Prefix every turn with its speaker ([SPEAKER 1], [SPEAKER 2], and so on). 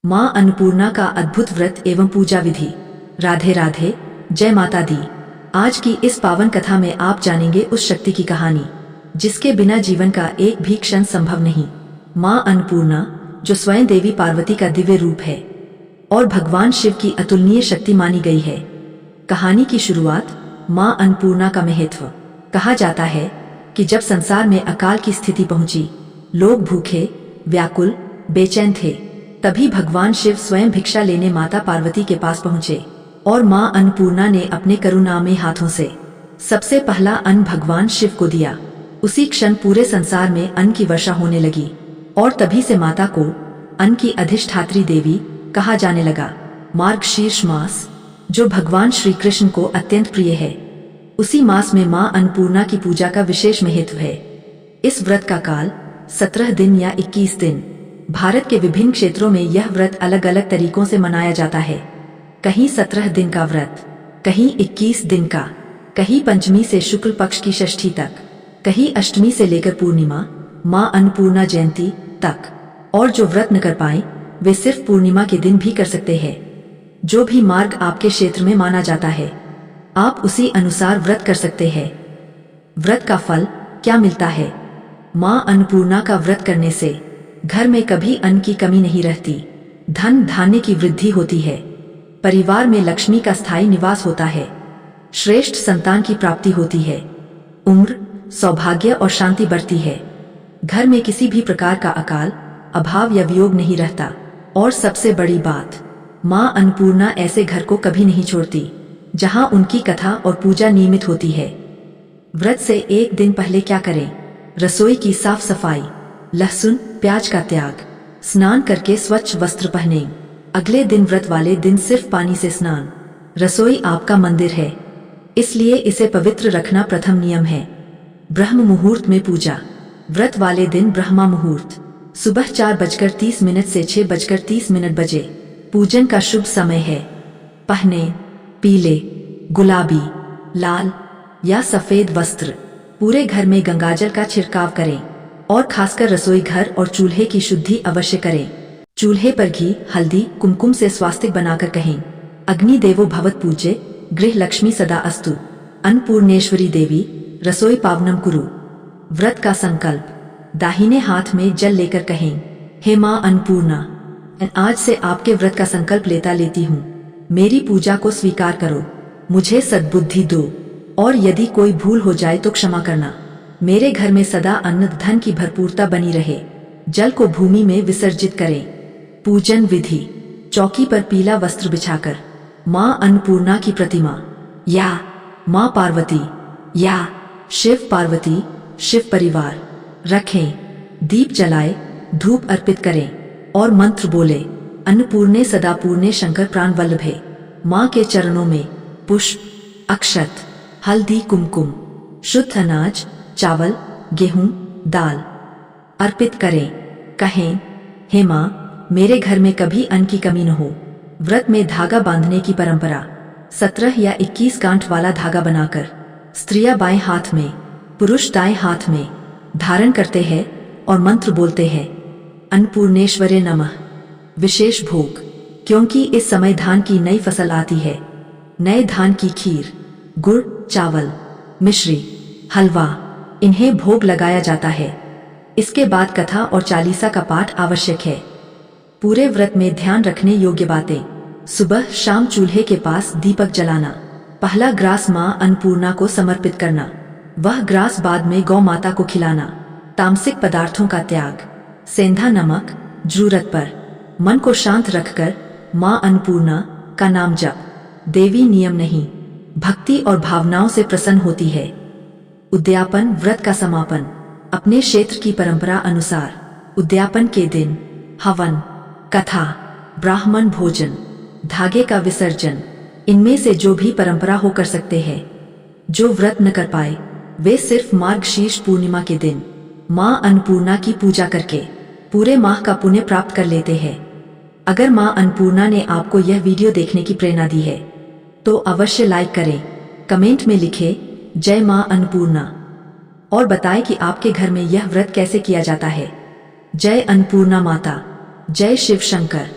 [SPEAKER 1] मां अन्नपूर्णा का अद्भुत व्रत एवं पूजा विधि। राधे राधे, जय माता दी। आज की इस पावन कथा में आप जानेंगे उस शक्ति की कहानी जिसके बिना जीवन का एक भी क्षण संभव नहीं। मां अन्नपूर्णा, जो स्वयं देवी पार्वती का दिव्य रूप है और भगवान शिव की अतुलनीय शक्ति मानी गई है। कहानी की शुरुआत मां अन्नपूर्णा का महत्व। कहा जाता है कि जब संसार में अकाल की स्थिति पहुंची, लोग भूखे, व्याकुल, बेचैन थे, तभी भगवान शिव स्वयं भिक्षा लेने माता पार्वती के पास पहुंचे और मां अन्नपूर्णा ने अपने करुणामय हाथों से सबसे पहला अन्न भगवान शिव को दिया। उसी क्षण पूरे संसार में अन्न की वर्षा होने लगी और तभी से माता को अन्न की अधिष्ठात्री देवी कहा जाने लगा। मार्गशीर्ष मास, जो भगवान श्री कृष्ण को अत्यंत प्रिय है, उसी मास में मां अन्नपूर्णा की पूजा का विशेष महत्व है। इस व्रत का काल 17 दिन या 21 दिन। भारत के विभिन्न क्षेत्रों में यह व्रत अलग अलग तरीकों से मनाया जाता है। कहीं 17 दिन का व्रत, कहीं 21 दिन का, कहीं पंचमी से शुक्ल पक्ष की षष्ठी तक, कहीं अष्टमी से लेकर पूर्णिमा, मां अन्नपूर्णा जयंती तक। और जो व्रत न कर पाए वे सिर्फ पूर्णिमा के दिन भी कर सकते हैं। जो भी मार्ग आपके क्षेत्र में माना जाता है, आप उसी अनुसार व्रत कर सकते हैं। व्रत का फल क्या मिलता है? मां अन्नपूर्णा का व्रत करने से घर में कभी अन्न की कमी नहीं रहती, धन धान्य की वृद्धि होती है, परिवार में लक्ष्मी का स्थायी निवास होता है, श्रेष्ठ संतान की प्राप्ति होती है, उम्र, सौभाग्य और शांति बढ़ती है, घर में किसी भी प्रकार का अकाल, अभाव या वियोग नहीं रहता। और सबसे बड़ी बात, मां अन्नपूर्णा ऐसे घर को कभी नहीं छोड़ती जहां उनकी कथा और पूजा नियमित होती है। व्रत से एक दिन पहले क्या करें? रसोई की साफ सफाई, लहसुन प्याज का त्याग, स्नान करके स्वच्छ वस्त्र पहने। अगले दिन व्रत वाले दिन सिर्फ पानी से स्नान। रसोई आपका मंदिर है, इसलिए इसे पवित्र रखना प्रथम नियम है। ब्रह्म मुहूर्त में पूजा। व्रत वाले दिन ब्रह्मा मुहूर्त, सुबह 4:30 से 6:30 बजे पूजन का शुभ समय है। पहने पीले, गुलाबी, लाल या सफेद वस्त्र। पूरे घर में गंगाजल का छिड़काव करें और खासकर रसोई घर और चूल्हे की शुद्धि अवश्य करें। चूल्हे पर घी, हल्दी, कुमकुम से स्वास्तिक बनाकर कहें, अग्नि देवो भवत पूज्य, गृह लक्ष्मी सदा अस्तु, अन्नपूर्णेश्वरी देवी रसोई पावनम कुरु। व्रत का संकल्प। दाहिने हाथ में जल लेकर कहें, हे मां अन्नपूर्णा, आज से आपके व्रत का संकल्प लेती हूँ। मेरी पूजा को स्वीकार करो, मुझे सद्बुद्धि दो और यदि कोई भूल हो जाए तो क्षमा करना। मेरे घर में सदा अन्न धन की भरपूरता बनी रहे। जल को भूमि में विसर्जित करें। पूजन विधि। चौकी पर पीला वस्त्र बिछाकर मां अन्नपूर्णा की प्रतिमा या मां पार्वती या शिव पार्वती, शिव परिवार रखें। दीप जलाए, धूप अर्पित करें और मंत्र बोले, अन्नपूर्णे सदा पूर्णे शंकर प्राण वल्लभे। मां के चरणों में पुष्प, अक्षत, हल्दी, कुमकुम, शुद्ध अनाज, चावल, गेहूं, दाल अर्पित करें। कहें, हे मां, मेरे घर में कभी अन्न की कमी न हो। व्रत में धागा बांधने की परंपरा। 17 या 21 गांठ वाला धागा बनाकर स्त्रियां बाएं हाथ में, पुरुष दाएं हाथ में धारण करते हैं और मंत्र बोलते हैं, अन्नपूर्णेश्वरे नमः। विशेष भोग। क्योंकि इस समय धान की नई फसल आती है, नए धान की खीर, गुड़, चावल, मिश्री, हलवा, इन्हें भोग लगाया जाता है। इसके बाद कथा और चालीसा का पाठ आवश्यक है। पूरे व्रत में ध्यान रखने योग्य बातें। सुबह शाम चूल्हे के पास दीपक जलाना। पहला ग्रास मां अन्नपूर्णा को समर्पित करना, वह ग्रास बाद में गौ माता को खिलाना। तामसिक पदार्थों का त्याग। सेंधा नमक जरूरत पर। मन को शांत रखकर मां अन्नपूर्णा का नाम जप। देवी नियम नहीं, भक्ति और भावनाओं से प्रसन्न होती है। उद्यापन। व्रत का समापन। अपने क्षेत्र की परंपरा अनुसार उद्यापन के दिन हवन, कथा, ब्राह्मण भोजन, धागे का विसर्जन, इनमें से जो भी परंपरा हो कर सकते हैं। जो व्रत न कर पाए वे सिर्फ मार्गशीर्ष पूर्णिमा के दिन मां अन्नपूर्णा की पूजा करके पूरे माह का पुण्य प्राप्त कर लेते हैं। अगर मां अन्नपूर्णा ने आपको यह वीडियो देखने की प्रेरणा दी है तो अवश्य लाइक करें, कमेंट में लिखें जय मां अन्नपूर्णा और बताएं कि आपके घर में यह व्रत कैसे किया जाता है। जय अन्नपूर्णा माता, जय शिव शंकर।